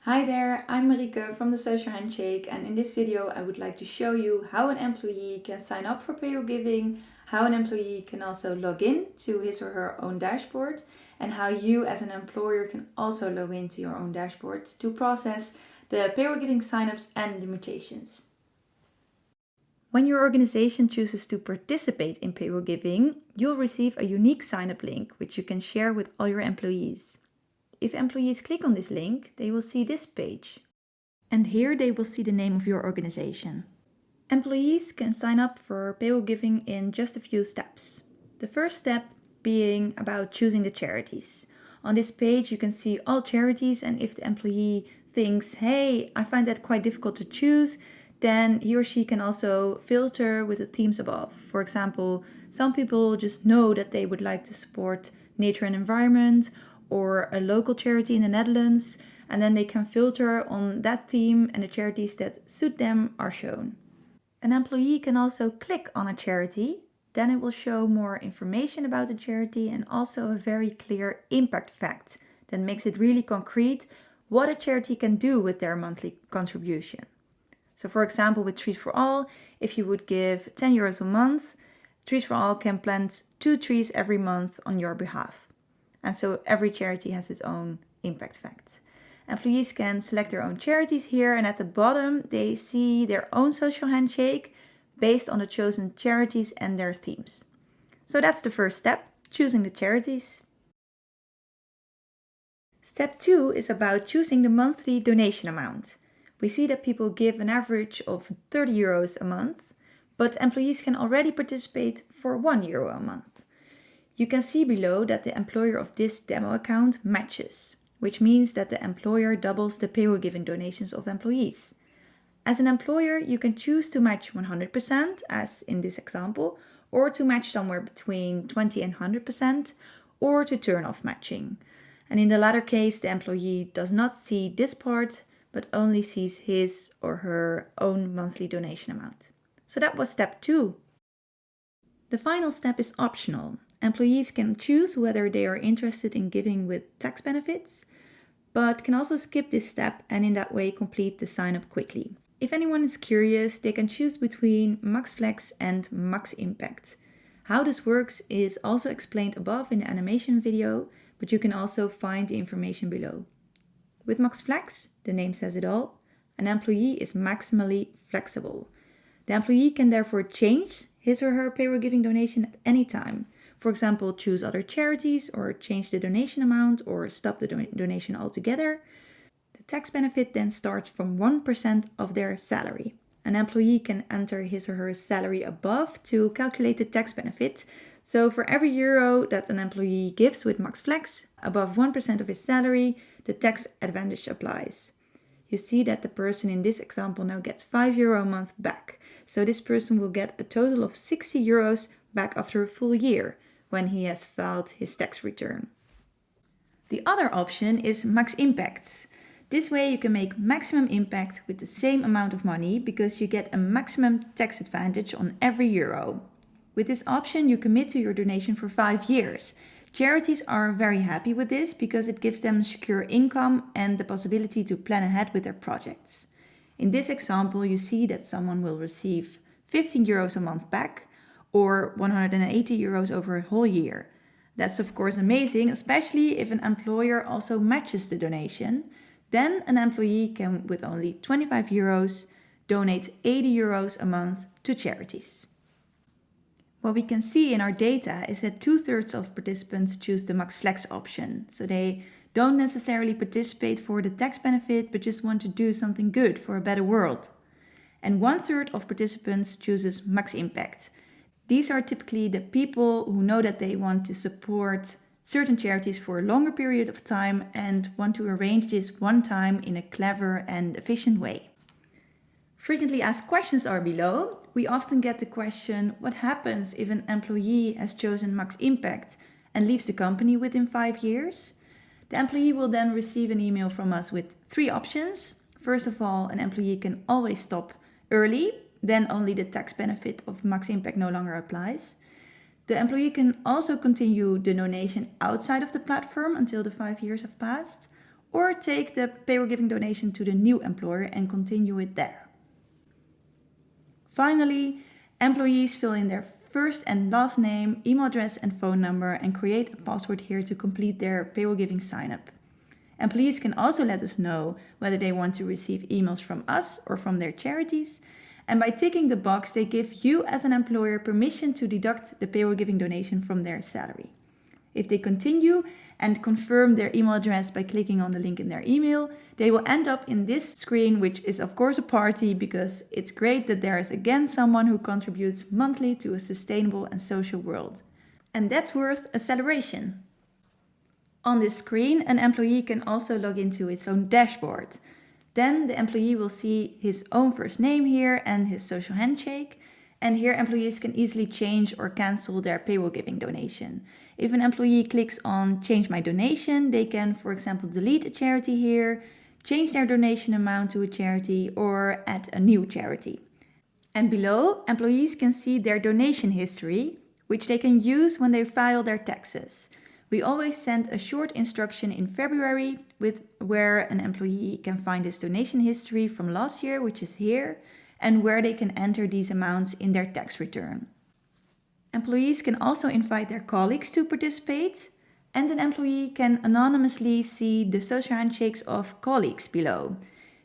Hi there, I'm Marieke from the Social Handshake, and in this video I would like to show you how an employee can sign up for Payroll Giving, how an employee can also log in to his or her own dashboard, and how you as an employer can also log into your own dashboard to process the Payroll Giving signups and the mutations. When your organization chooses to participate in Payroll Giving, you'll receive a unique sign-up link which you can share with all your employees. If employees click on this link, they will see this page. And here they will see the name of your organization. Employees can sign up for Payroll Giving in just a few steps. The first step being about choosing the charities. On this page you can see all charities, and if the employee thinks, hey, I find that quite difficult to choose, then he or she can also filter with the themes above. For example, some people just know that they would like to support nature and environment, or a local charity in the Netherlands, and then they can filter on that theme, and the charities that suit them are shown. An employee can also click on a charity, then it will show more information about the charity and also a very clear impact fact that makes it really concrete what a charity can do with their monthly contribution. So for example, with Trees for All, if you would give 10 euros a month, Trees for All can plant 2 trees every month on your behalf. And so every charity has its own impact fact. Employees can select their own charities here, and at the bottom they see their own social handshake based on the chosen charities and their themes. So that's the first step, choosing the charities. Step 2 is about choosing the monthly donation amount. We see that people give an average of 30 euros a month, but employees can already participate for 1 euro a month. You can see below that the employer of this demo account matches, which means that the employer doubles the payroll giving donations of employees. As an employer, you can choose to match 100%, as in this example, or to match somewhere between 20 and 100%, or to turn off matching. And in the latter case, the employee does not see this part, but only sees his or her own monthly donation amount. So that was step 2. The final step is optional. Employees can choose whether they are interested in giving with tax benefits, but can also skip this step and in that way complete the sign up quickly. If anyone is curious, they can choose between Max Flex and Max Impact. How this works is also explained above in the animation video, but you can also find the information below. With Max Flex, the name says it all, an employee is maximally flexible. The employee can therefore change his or her payroll giving donation at any time. For example, choose other charities or change the donation amount or stop the donation altogether. The tax benefit then starts from 1% of their salary. An employee can enter his or her salary above to calculate the tax benefit. So for every euro that an employee gives with Max Flex, above 1% of his salary, the tax advantage applies. You see that the person in this example now gets 5 euro a month back. So this person will get a total of 60 euros back after a full year, when he has filed his tax return. The other option is Max Impact. This way you can make maximum impact with the same amount of money because you get a maximum tax advantage on every euro. With this option you commit to your donation for 5 years. Charities are very happy with this because it gives them secure income and the possibility to plan ahead with their projects. In this example you see that someone will receive 15 euros a month back, or 180 euros over a whole year. That's of course amazing, especially if an employer also matches the donation. Then an employee can, with only 25 euros, donate 80 euros a month to charities. What we can see in our data is that 2/3 of participants choose the Max Flex option. So they don't necessarily participate for the tax benefit, but just want to do something good for a better world. And 1/3 of participants chooses Max Impact. These are typically the people who know that they want to support certain charities for a longer period of time and want to arrange this one time in a clever and efficient way. Frequently asked questions are below. We often get the question, what happens if an employee has chosen Max Impact and leaves the company within 5 years? The employee will then receive an email from us with 3 options. First of all, an employee can always stop early. Then only the tax benefit of Max Impact no longer applies. The employee can also continue the donation outside of the platform until the 5 years have passed, or take the Payroll Giving donation to the new employer and continue it there. Finally, employees fill in their first and last name, email address and phone number and create a password here to complete their Payroll Giving sign-up. Employees can also let us know whether they want to receive emails from us or from their charities. And by ticking the box, they give you as an employer permission to deduct the Payroll Giving donation from their salary. If they continue and confirm their email address by clicking on the link in their email, they will end up in this screen, which is of course a party because it's great that there is again someone who contributes monthly to a sustainable and social world. And that's worth a celebration. On this screen, an employee can also log into its own dashboard. Then the employee will see his own first name here and his social handshake. And here employees can easily change or cancel their Payroll Giving donation. If an employee clicks on Change My Donation, they can, for example, delete a charity here, change their donation amount to a charity, or add a new charity. And below, employees can see their donation history, which they can use when they file their taxes. We always send a short instruction in February where an employee can find his donation history from last year, which is here, and where they can enter these amounts in their tax return. Employees can also invite their colleagues to participate, and an employee can anonymously see the social handshakes of colleagues below.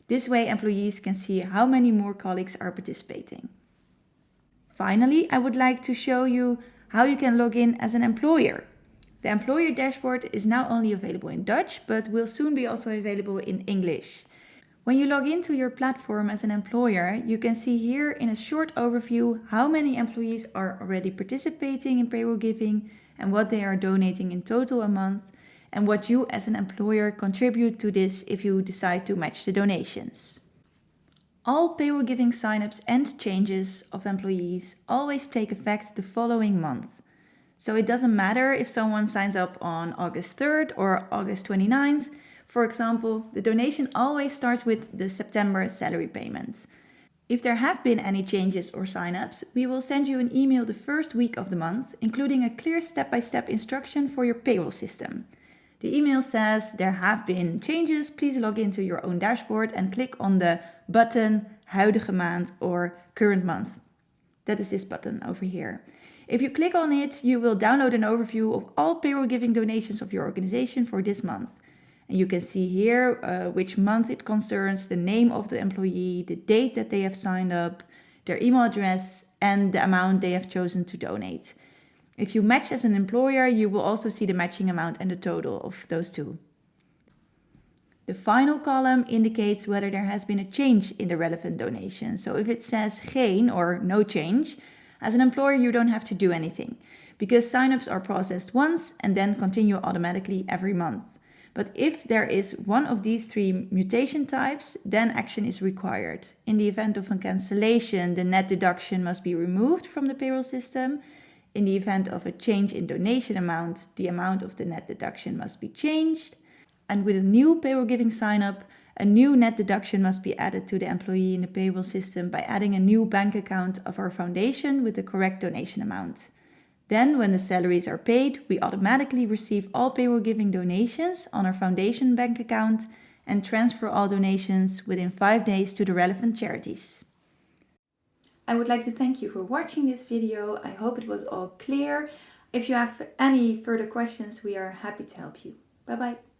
This way, employees can see how many more colleagues are participating. Finally, I would like to show you how you can log in as an employer. The employer dashboard is now only available in Dutch, but will soon be also available in English. When you log into your platform as an employer, you can see here in a short overview how many employees are already participating in Payroll Giving and what they are donating in total a month, and what you as an employer contribute to this if you decide to match the donations. All Payroll Giving signups and changes of employees always take effect the following month. So it doesn't matter if someone signs up on August 3rd or August 29th. For example, the donation always starts with the September salary payment. If there have been any changes or signups, we will send you an email the first week of the month, including a clear step-by-step instruction for your payroll system. The email says there have been changes, please log into your own dashboard and click on the button Huidige maand or Current month. That is this button over here. If you click on it, you will download an overview of all Payroll Giving donations of your organization for this month. And you can see here which month it concerns, the name of the employee, the date that they have signed up, their email address, and the amount they have chosen to donate. If you match as an employer, you will also see the matching amount and the total of those two. The final column indicates whether there has been a change in the relevant donation. So if it says geen or no change, as an employer you don't have to do anything, because signups are processed once and then continue automatically every month. But if there is one of these three mutation types, then action is required. In the event of a cancellation, the net deduction must be removed from the payroll system. In the event of a change in donation amount, the amount of the net deduction must be changed. And with a new Payroll Giving sign-up, a new net deduction must be added to the employee in the payroll system by adding a new bank account of our foundation with the correct donation amount. Then, when the salaries are paid, we automatically receive all Payroll Giving donations on our foundation bank account and transfer all donations within 5 days to the relevant charities. I would like to thank you for watching this video. I hope it was all clear. If you have any further questions, we are happy to help you. Bye bye.